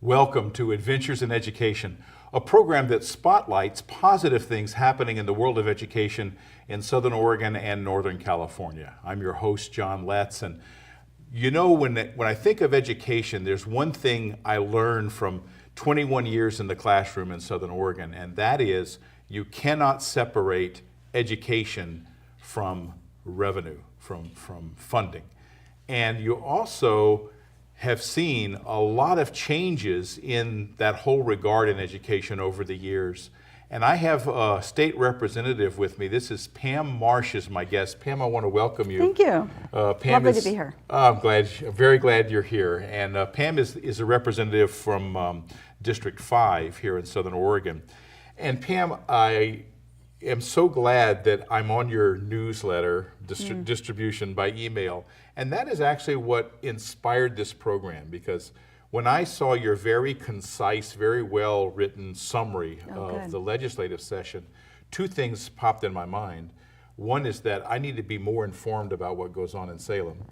Welcome to Adventures in Education, a program that spotlights positive things happening in the world of education in Southern Oregon and Northern California. I'm your host, John Letts, and you know, when I think of education, there's one thing I learned from 21 years in the classroom in Southern Oregon, and that is you cannot separate education from revenue, from funding. And you also have seen a lot of changes in that whole regard in education over the years. And I have a state representative with me. This is Pam Marshal, is my guest. Pam, I want to welcome you. Thank you. Pam Lovely to be here. I'm very glad you're here. And Pam is a representative from District 5 here in Southern Oregon. And Pam, I am so glad that I'm on your newsletter distribution by email. And that is actually what inspired this program, because when I saw your very concise, very well written summary of the legislative session, two things popped in my mind. One is that I need to be more informed about what goes on in Salem.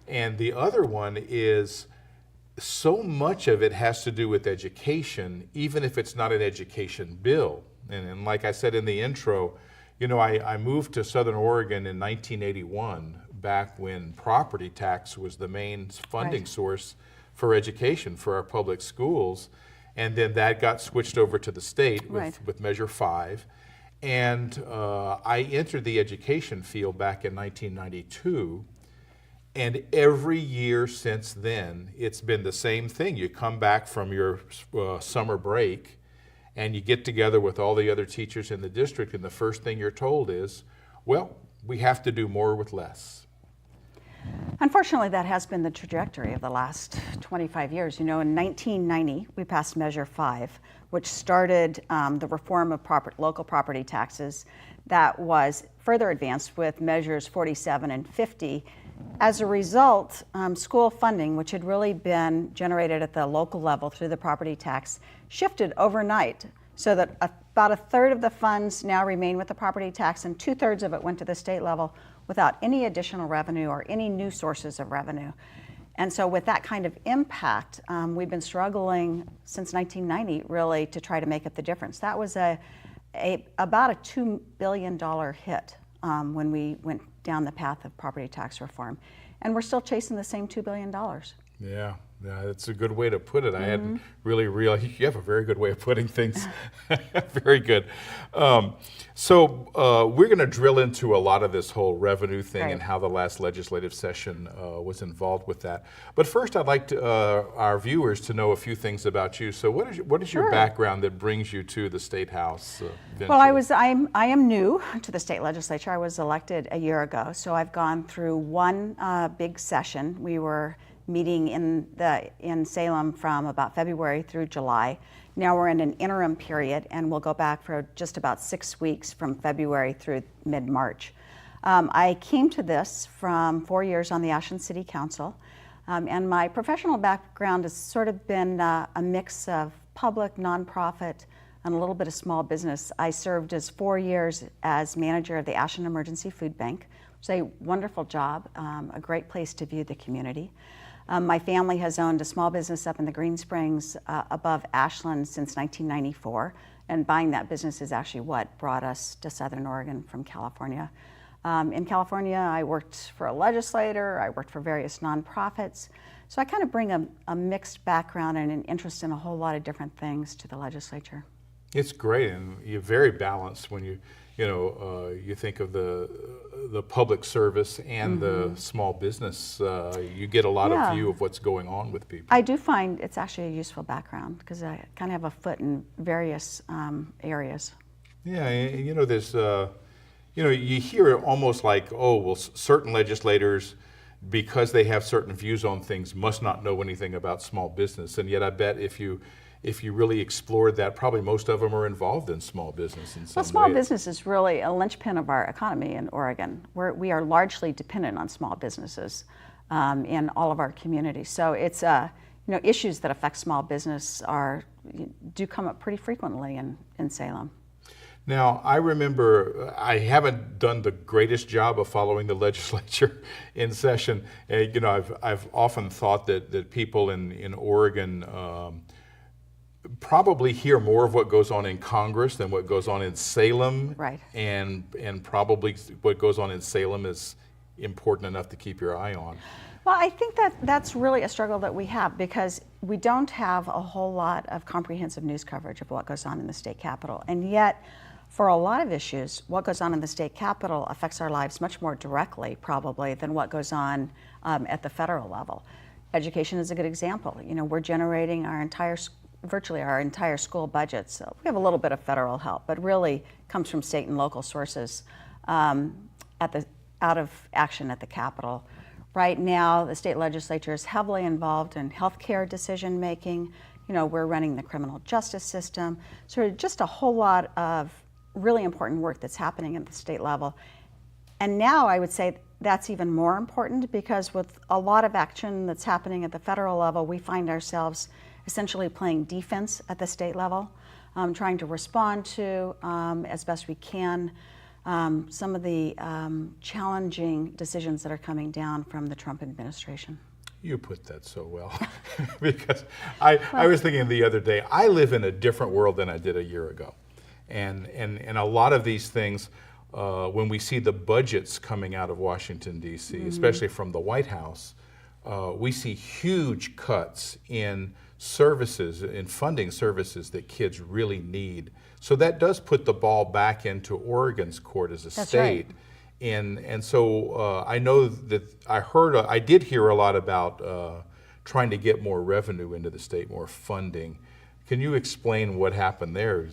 And the other one is so much of it has to do with education, even if it's not an education bill. And like I said in the intro, you know, I moved to Southern Oregon in 1981, back when property tax was the main funding source for education for our public schools. And then that got switched over to the state with Measure 5. And I entered the education field back in 1992. And every year since then, it's been the same thing. You come back from your summer break, and you get together with all the other teachers in the district, and the first thing you're told is, well, we have to do more with less. Unfortunately, that has been the trajectory of the last 25 years. You know, in 1990, we passed Measure 5, which started the reform of local property taxes that was further advanced with Measures 47 and 50. As a result, school funding, which had really been generated at the local level through the property tax, shifted overnight so that about a third of the funds now remain with the property tax and 2/3 of it went to the state level without any additional revenue or any new sources of revenue. And so with that kind of impact, we've been struggling since 1990 really to try to make up the difference. That was about a $2 billion hit when we went down the path of property tax reform. And we're still chasing the same $2 billion. Yeah, that's a good way to put it. I hadn't really realized. You have a very good way of putting things. Very good. So we're going to drill into a lot of this whole revenue thing and how the last legislative session was involved with that. But first, I'd like our viewers to know a few things about you. So what is your background that brings you to the State House? Well, I am new to the state legislature. I was elected a year ago, so I've gone through one big session. We were meeting in Salem from about February through July. Now we're in an interim period, and we'll go back for just about 6 weeks from February through mid-March. I came to this from 4 years on the Ashland City Council, and my professional background has sort of been a mix of public, nonprofit, and a little bit of small business. I served as 4 years as manager of the Ashland Emergency Food Bank. It's a wonderful job, a great place to view the community. My family has owned a small business up in the Green Springs above Ashland since 1994, and buying that business is actually what brought us to Southern Oregon from California. In California, I worked for a legislator, I worked for various nonprofits, so I kind of bring a mixed background and an interest in a whole lot of different things to the legislature. It's great, and you're very balanced when you think of the public service and the small business. You get a lot of view of what's going on with people. I do find it's actually a useful background because I kind of have a foot in various areas. Yeah, you know, there's, you hear it almost like, oh, well, certain legislators, because they have certain views on things, must not know anything about small business. And yet I bet if you really explored that, probably most of them are involved in small business in some way. Well, small business is really a linchpin of our economy in Oregon. We are largely dependent on small businesses in all of our communities. So it's issues that affect small business do come up pretty frequently in Salem. Now, I remember I haven't done the greatest job of following the legislature in session. I've often thought that people in Oregon probably hear more of what goes on in Congress than what goes on in Salem. Right. And probably what goes on in Salem is important enough to keep your eye on. Well, I think that that's really a struggle that we have because we don't have a whole lot of comprehensive news coverage of what goes on in the state capitol. And yet, for a lot of issues, what goes on in the state capitol affects our lives much more directly, probably, than what goes on at the federal level. Education is a good example. You know, we're generating virtually our entire school budget. So we have a little bit of federal help, but really comes from state and local sources out of action at the Capitol. Right now, the state legislature is heavily involved in healthcare decision making. You know, we're running the criminal justice system. So just a whole lot of really important work that's happening at the state level. And now I would say that's even more important because with a lot of action that's happening at the federal level, we find ourselves essentially playing defense at the state level, trying to respond to, as best we can, some of the challenging decisions that are coming down from the Trump administration. You put that so well, because I was thinking the other day, I live in a different world than I did a year ago. And a lot of these things, when we see the budgets coming out of Washington, D.C., especially from the White House, we see huge cuts in services, in funding services that kids really need. So that does put the ball back into Oregon's court as a state. Right. And so I know that I did hear a lot about trying to get more revenue into the state, more funding. Can you explain what happened there?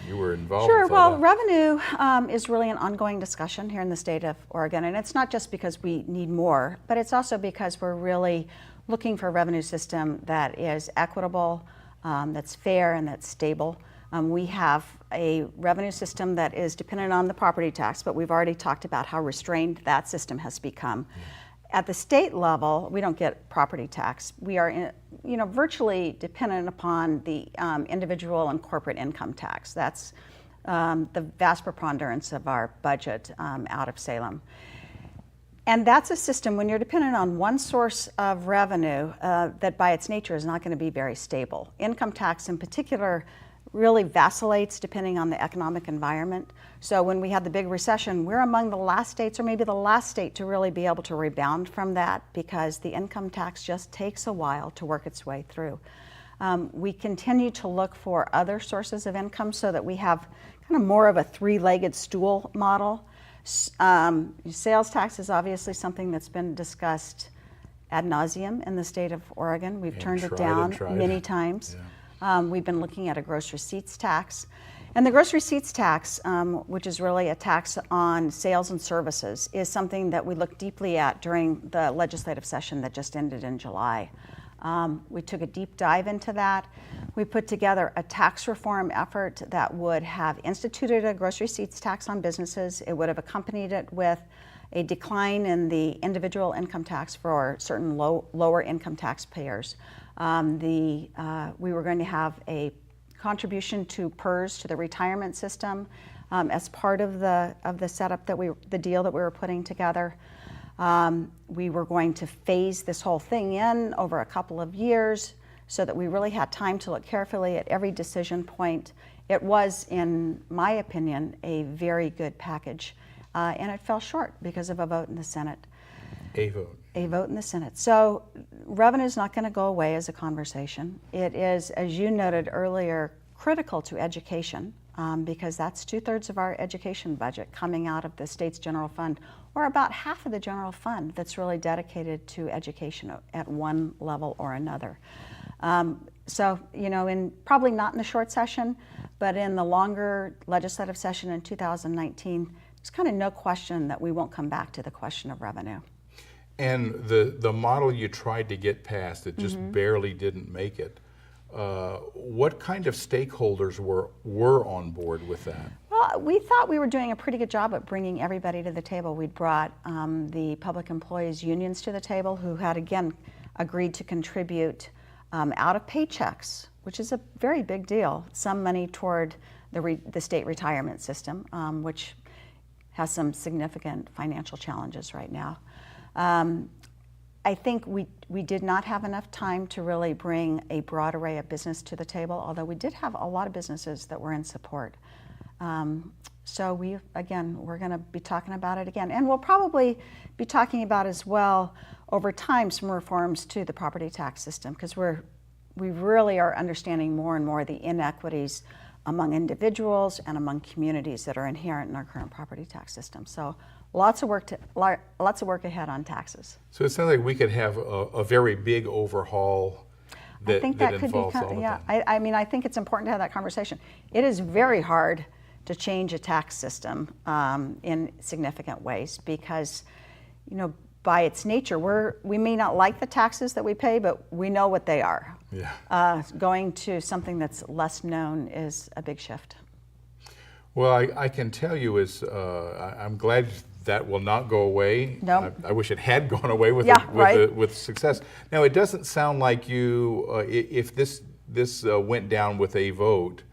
You were involved Sure. with all that. Revenue is really an ongoing discussion here in the state of Oregon, and it's not just because we need more, but it's also because we're really looking for a revenue system that is equitable, that's fair, and that's stable. We have a revenue system that is dependent on the property tax, but we've already talked about how restrained that system has become. At the state level, we don't get property tax. We are, virtually dependent upon the individual and corporate income tax. That's the vast preponderance of our budget out of Salem. And that's a system, when you're dependent on one source of revenue, that by its nature is not going to be very stable. Income tax in particular really vacillates depending on the economic environment. So when we had the big recession, we're among the last states, or maybe the last state, to really be able to rebound from that because the income tax just takes a while to work its way through. We continue to look for other sources of income so that we have kind of more of a three-legged stool model. Sales tax is obviously something that's been discussed ad nauseum in the state of Oregon. We've turned it down many times. Yeah. We've been looking at a gross receipts tax. And the gross receipts tax, which is really a tax on sales and services, is something that we looked deeply at during the legislative session that just ended in July. We took a deep dive into that. We put together a tax reform effort that would have instituted a gross receipts tax on businesses. It would have accompanied it with a decline in the individual income tax for certain lower income taxpayers. We were going to have a contribution to PERS, to the retirement system, as part of the setup the deal that we were putting together. We were going to phase this whole thing in over a couple of years so that we really had time to look carefully at every decision point. It was, in my opinion, a very good package, and it fell short because of a vote in the Senate. A vote. A vote in the Senate. So revenue is not going to go away as a conversation. It is, as you noted earlier, critical to education because that's 2/3 of our education budget coming out of the state's general fund, or about half of the general fund that's really dedicated to education at one level or another. So, probably not in the short session, but in the longer legislative session in 2019, there's kind of no question that we won't come back to the question of revenue. And the model you tried to get passed, it just barely didn't make it. What kind of stakeholders were on board with that? Well, we thought we were doing a pretty good job at bringing everybody to the table. We'd brought the public employees unions to the table, who had, again, agreed to contribute out of paychecks, which is a very big deal, some money toward the state retirement system, which has some significant financial challenges right now. I think we did not have enough time to really bring a broad array of business to the table, although we did have a lot of businesses that were in support. So we're going to be talking about it again. And we'll probably be talking about as well over time some reforms to the property tax system, because we really are understanding more and more the inequities among individuals and among communities that are inherent in our current property tax system. So lots of work ahead on taxes. So it sounds like we could have a very big overhaul that, I think that could involves be, all of yeah. that. I mean, I think it's important to have that conversation. It is very hard to change a tax system in significant ways because, by its nature, we may not like the taxes that we pay, but we know what they are. Yeah. Going to something that's less known is a big shift. Well, I can tell you I'm glad that will not go away. No. I wish it had gone away with with success. Now, it doesn't sound like you, if this went down with a vote,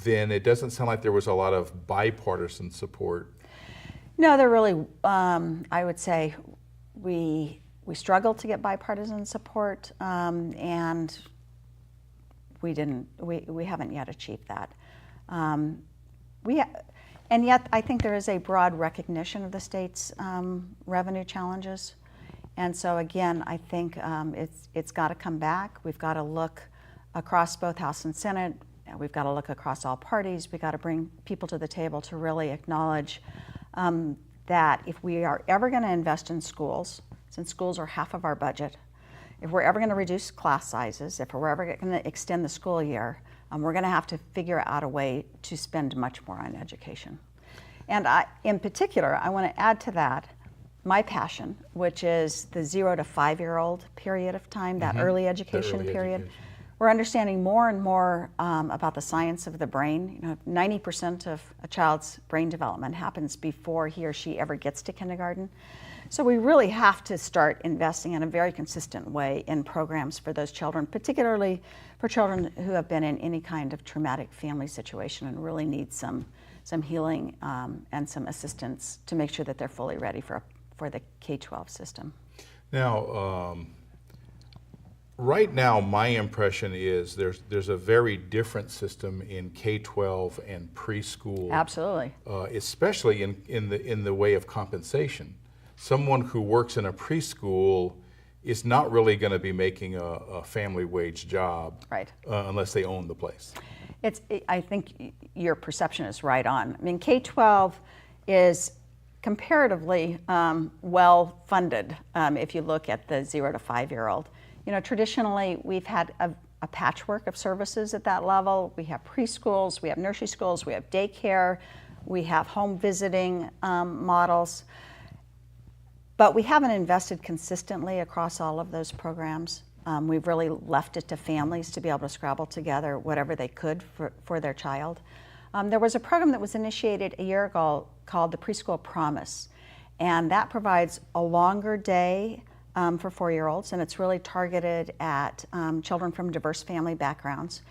then it doesn't sound like there was a lot of bipartisan support. No, there really, I would say we struggled to get bipartisan support, and we haven't yet achieved that. And yet I think there is a broad recognition of the state's revenue challenges. And so again, I think it's got to come back. We've got to look across both House and Senate. We've got to look across all parties. We've got to bring people to the table to really acknowledge that if we are ever going to invest in schools, since schools are half of our budget, if we're ever going to reduce class sizes, if we're ever going to extend the school year, we're going to have to figure out a way to spend much more on education. And in particular, I want to add to that my passion, which is the 0 to 5-year-old period of time, that early education period. We're understanding more and more about the science of the brain. 90% of a child's brain development happens before he or she ever gets to kindergarten. So we really have to start investing in a very consistent way in programs for those children, particularly for children who have been in any kind of traumatic family situation and really need some healing and some assistance to make sure that they're fully ready for the K-12 system. Now, right now, my impression is there's a very different system in K-12 and preschool. Absolutely. Especially in the way of compensation. Someone who works in a preschool is not really going to be making a family wage job, right? Unless they own the place. I think your perception is right on. I mean, K-12 is comparatively well funded if you look at the 0 to 5-year-old. Traditionally we've had a patchwork of services at that level. We have preschools, we have nursery schools, we have daycare, we have home visiting models. But we haven't invested consistently across all of those programs. We've really left it to families to be able to scrabble together whatever they could for their child. There was a program that was initiated a year ago called the Preschool Promise, and that provides a longer day for 4-year-olds, and it's really targeted at children from diverse family backgrounds.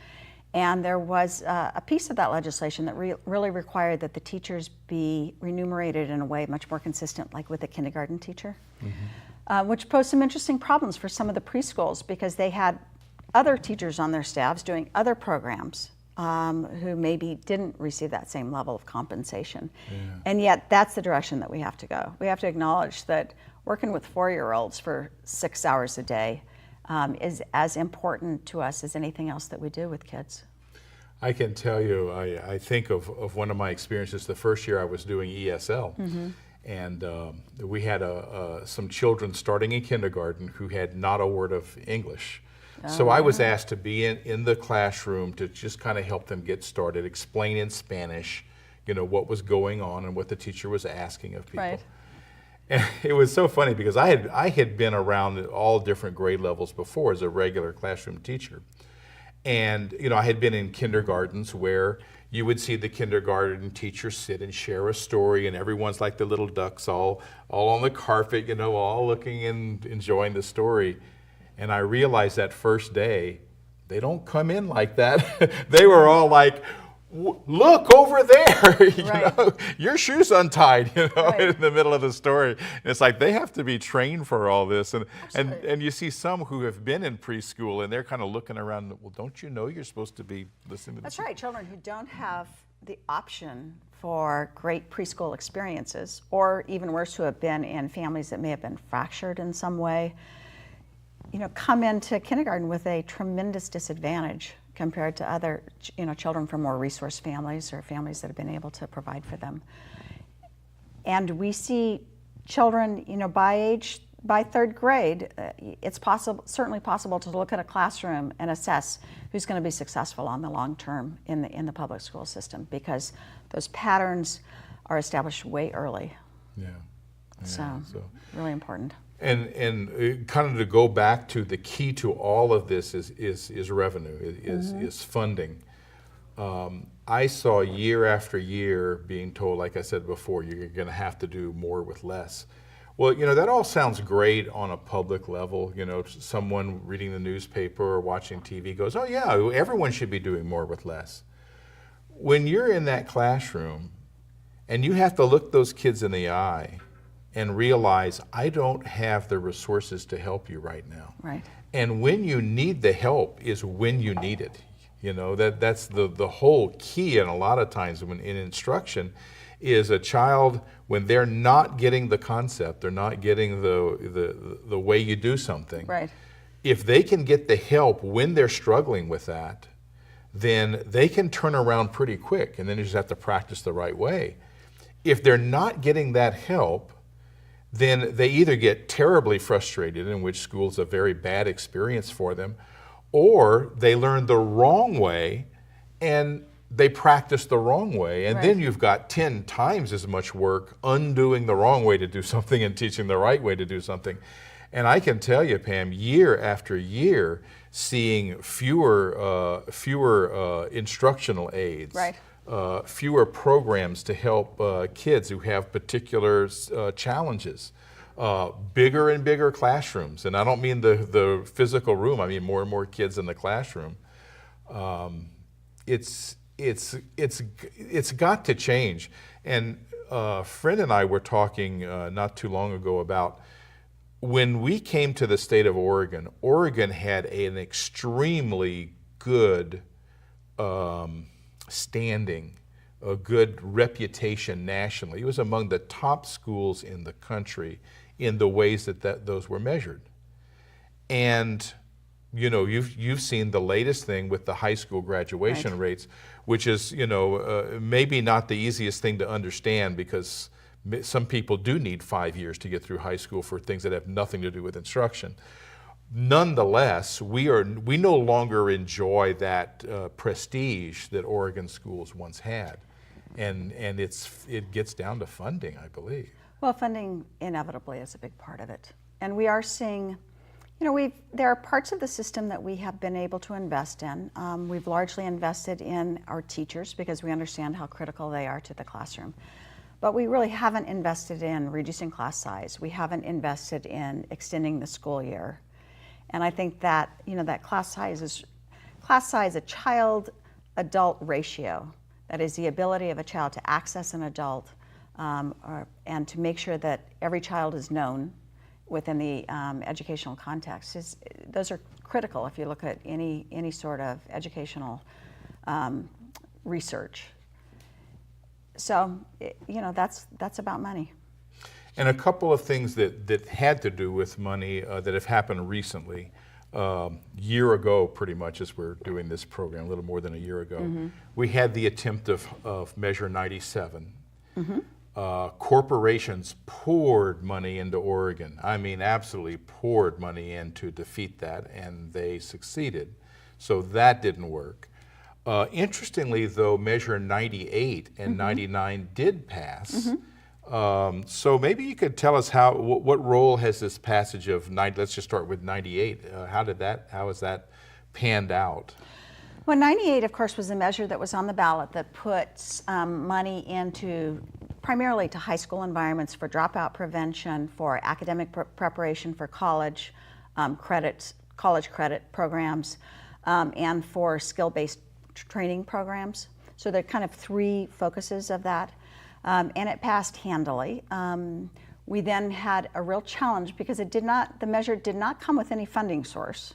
And there was a piece of that legislation that really required that the teachers be remunerated in a way much more consistent, like with a kindergarten teacher, which posed some interesting problems for some of the preschools because they had other teachers on their staffs doing other programs who maybe didn't receive that same level of compensation. Yeah. And yet that's the direction that we have to go. We have to acknowledge that working with 4-year-olds for 6 hours a day is as important to us as anything else that we do with kids. I can tell you, I think of one of my experiences the first year I was doing ESL. And we had some children starting in kindergarten who had not a word of English. So I was asked to be in the classroom to just kind of help them get started, explain in Spanish, what was going on and what the teacher was asking of people. Right. And it was so funny because I had been around all different grade levels before as a regular classroom teacher. And I had been in kindergartens where you would see the kindergarten teacher sit and share a story, and everyone's like the little ducks all on the carpet, all looking and enjoying the story. And I realized that first day, they don't come in like that. They were all like, Look over there, you Right. know, your shoe's untied, you know, Right. in the middle of the story. And it's like they have to be trained for all this. And Absolutely. you see some who have been in preschool and they're kind of looking around, well, don't you know you're supposed to be listening to That's this? right. Children who don't have the option for great preschool experiences, or even worse, who have been in families that may have been fractured in some way, you know, come into kindergarten with a tremendous disadvantage compared to other, you know, children from more resource families or families that have been able to provide for them. And we see children, you know, by third grade, it's possible, certainly possible to look at a classroom and assess who's going to be successful on the long term in the public school system, because those patterns are established way early. Yeah. So really important. And kind of to go back to the key to all of this is revenue, is funding. I saw year after year being told, like I said before, you're going to have to do more with less. Well, you know, that all sounds great on a public level. You know, someone reading the newspaper or watching TV goes, oh yeah, everyone should be doing more with less. When you're in that classroom and you have to look those kids in the eye and realize, I don't have the resources to help you right now. Right. And when you need the help is when you need it. You know, that's the whole key. And a lot of times when in instruction is a child, when they're not getting the concept, they're not getting the way you do something. Right. If they can get the help when they're struggling with that, then they can turn around pretty quick, and then you just have to practice the right way. If they're not getting that help, then they either get terribly frustrated, in which school's a very bad experience for them, or they learn the wrong way and they practice the wrong way. And then you've got 10 times as much work undoing the wrong way to do something and teaching the right way to do something. And I can tell you, Pam, year after year, seeing fewer instructional aids, Right. fewer programs to help kids who have particular challenges, bigger and bigger classrooms. And I don't mean the physical room, I mean more and more kids in the classroom. It's got to change. And a friend and I were talking not too long ago about when we came to the state of Oregon, Oregon had an extremely good standing, a good reputation nationally. It was among the top schools in the country in the ways that those were measured. And you know, you've seen the latest thing with the high school graduation rates, which is, you know, maybe not the easiest thing to understand, because some people do need 5 years to get through high school for things that have nothing to do with instruction. Nonetheless, we no longer enjoy that prestige that Oregon schools once had, and it gets down to funding, I believe. Well, funding inevitably is a big part of it, and we are seeing, you know, there are parts of the system that we have been able to invest in. We've largely invested in our teachers because we understand how critical they are to the classroom. But we really haven't invested in reducing class size. We haven't invested in extending the school year. And I think that, you know, that class size, a child-adult ratio, that is the ability of a child to access an adult and to make sure that every child is known within the educational context, those are critical if you look at any sort of educational research. So, you know, that's about money. And a couple of things that had to do with money that have happened recently. Year ago, pretty much, as we're doing this program, a little more than a year ago, we had the attempt of Measure 97. Corporations poured money into Oregon. I mean, absolutely poured money in to defeat that, and they succeeded. So that didn't work. Interestingly, though, Measure 98 and 99 did pass. So maybe you could tell us what role has this passage of let's just start with 98. How has that panned out? Well, 98, of course, was a measure that was on the ballot that puts money into primarily to high school environments for dropout prevention, for academic preparation for college college credit programs, and for skill-based training programs. So there are kind of three focuses of that, and it passed handily. We then had a real challenge because the measure did not come with any funding source.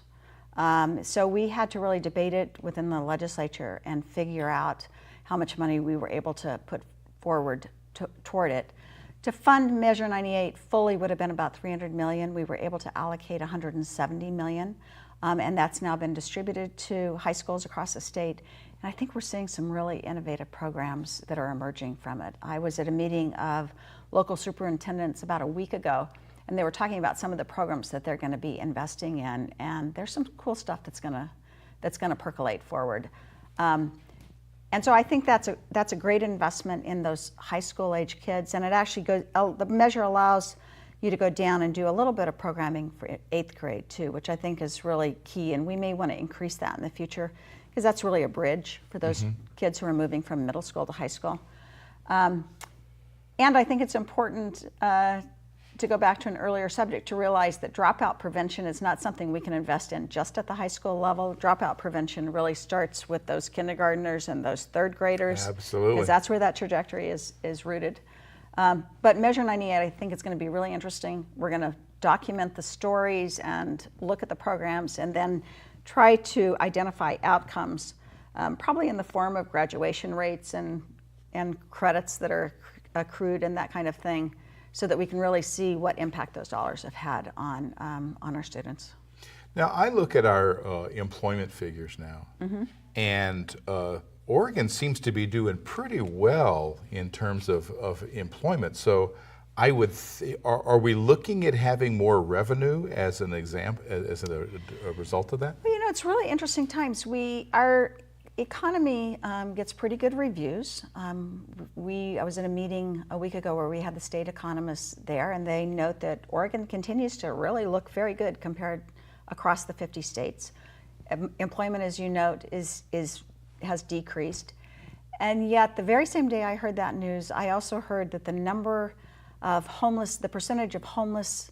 So we had to really debate it within the legislature and figure out how much money we were able to put forward toward it. To fund Measure 98 fully would have been about $300 million. We were able to allocate $170 million, and that's now been distributed to high schools across the state. And I think we're seeing some really innovative programs that are emerging from it. I was at a meeting of local superintendents about a week ago, and they were talking about some of the programs that they're going to be investing in, and there's some cool stuff that's going to percolate forward. And so I think that's a great investment in those high school age kids, and it actually the measure allows you to go down and do a little bit of programming for 8th grade too, which I think is really key, and we may want to increase that in the future because that's really a bridge for those kids who are moving from middle school to high school. And I think it's important to go back to an earlier subject to realize that dropout prevention is not something we can invest in just at the high school level. Dropout prevention really starts with those kindergartners and those 3rd graders. Absolutely. Because that's where that trajectory is rooted. But Measure 98, I think it's going to be really interesting. We're going to document the stories and look at the programs and then try to identify outcomes, probably in the form of graduation rates and credits that are accrued and that kind of thing, so that we can really see what impact those dollars have had on our students. Now, I look at our employment figures now, and Oregon seems to be doing pretty well in terms of employment. So I would, are we looking at having more revenue as an example, as a result of that? Well, it's really interesting times. Our economy gets pretty good reviews. I was in a meeting a week ago where we had the state economists there, and they note that Oregon continues to really look very good compared across the 50 states. Employment, as you note, has decreased. And yet, the very same day I heard that news, I also heard that the percentage of homeless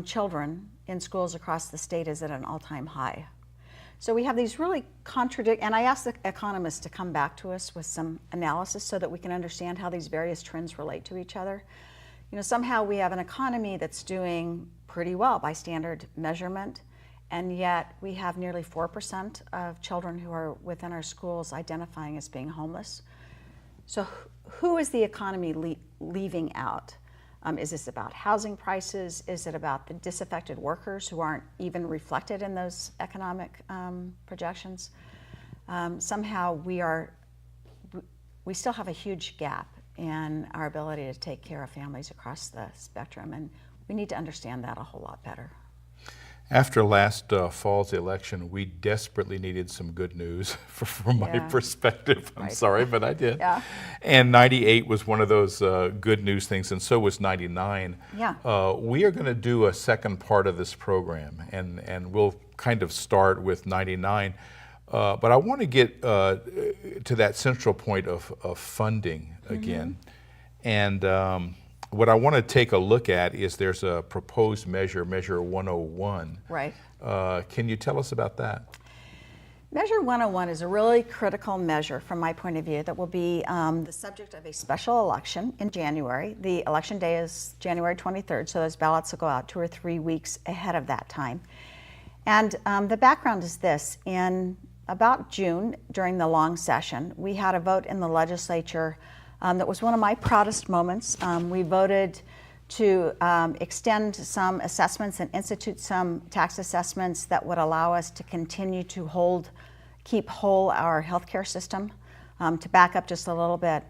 children in schools across the state is at an all-time high. So we have these really and I asked the economists to come back to us with some analysis so that we can understand how these various trends relate to each other. Somehow we have an economy that's doing pretty well by standard measurement, and yet we have nearly 4% of children who are within our schools identifying as being homeless. So who is the economy leaving out? Is this about housing prices? Is it about the disaffected workers who aren't even reflected in those economic projections? Somehow we still have a huge gap in our ability to take care of families across the spectrum, and we need to understand that a whole lot better. After last fall's election, we desperately needed some good news from my perspective. I'm sorry, but I did. Yeah. And 98 was one of those good news things, and so was 99. Yeah. We are going to do a second part of this program, and we'll kind of start with 99. But I want to get to that central point of funding again. And what I want to take a look at is there's a proposed measure, Measure 101. Right. Can you tell us about that? Measure 101 is a really critical measure from my point of view that will be the subject of a special election in January. The election day is January 23rd, so those ballots will go out 2 or 3 weeks ahead of that time. And the background is this. In about June, during the long session, we had a vote in the legislature that was one of my proudest moments. We voted to extend some assessments and institute some tax assessments that would allow us to continue to keep whole our healthcare system. To back up just a little bit,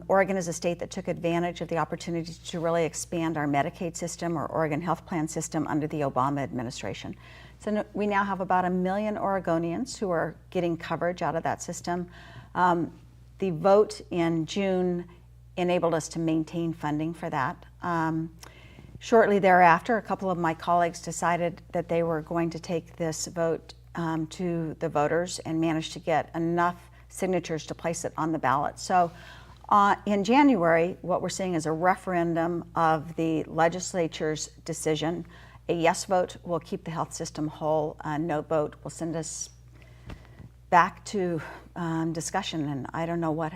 Oregon is a state that took advantage of the opportunity to really expand our Medicaid system or Oregon Health Plan system under the Obama administration. So we now have about 1 million Oregonians who are getting coverage out of that system. The vote in June enabled us to maintain funding for that. Shortly thereafter, a couple of my colleagues decided that they were going to take this vote to the voters and managed to get enough signatures to place it on the ballot. So in January, what we're seeing is a referendum of the legislature's decision. A yes vote will keep the health system whole. A no vote will send us back to discussion, and I don't know what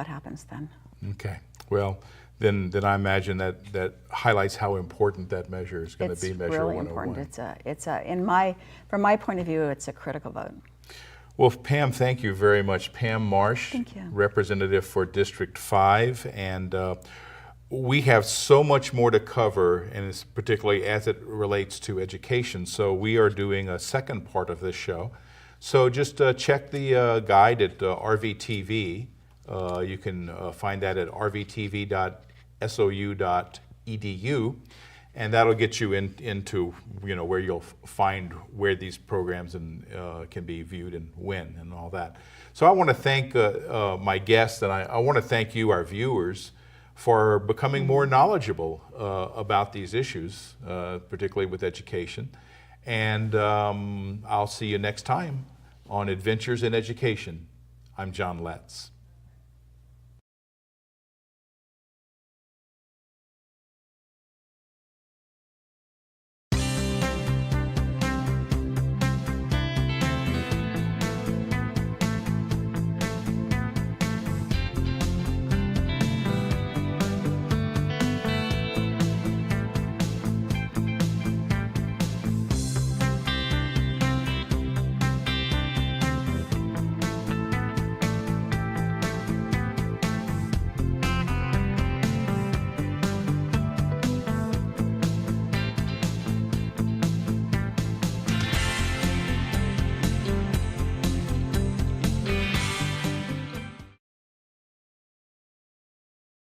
happens then. Okay. Well, then I imagine that highlights how important that measure is going to be. Measure really 101. important. From my point of view, it's a critical vote. Well, Pam, thank you very much. Pam Marsh, Thank you. representative for District 5, and we have so much more to cover, and it's particularly as it relates to education. So we are doing a second part of this show. So just check the guide at RVTV. You can find that at rvtv.sou.edu, and that'll get you into where you'll find where these programs can be viewed and when and all that. So I want to thank my guests, and I want to thank you, our viewers, for becoming more knowledgeable about these issues, particularly with education. And I'll see you next time on Adventures in Education. I'm John Letts.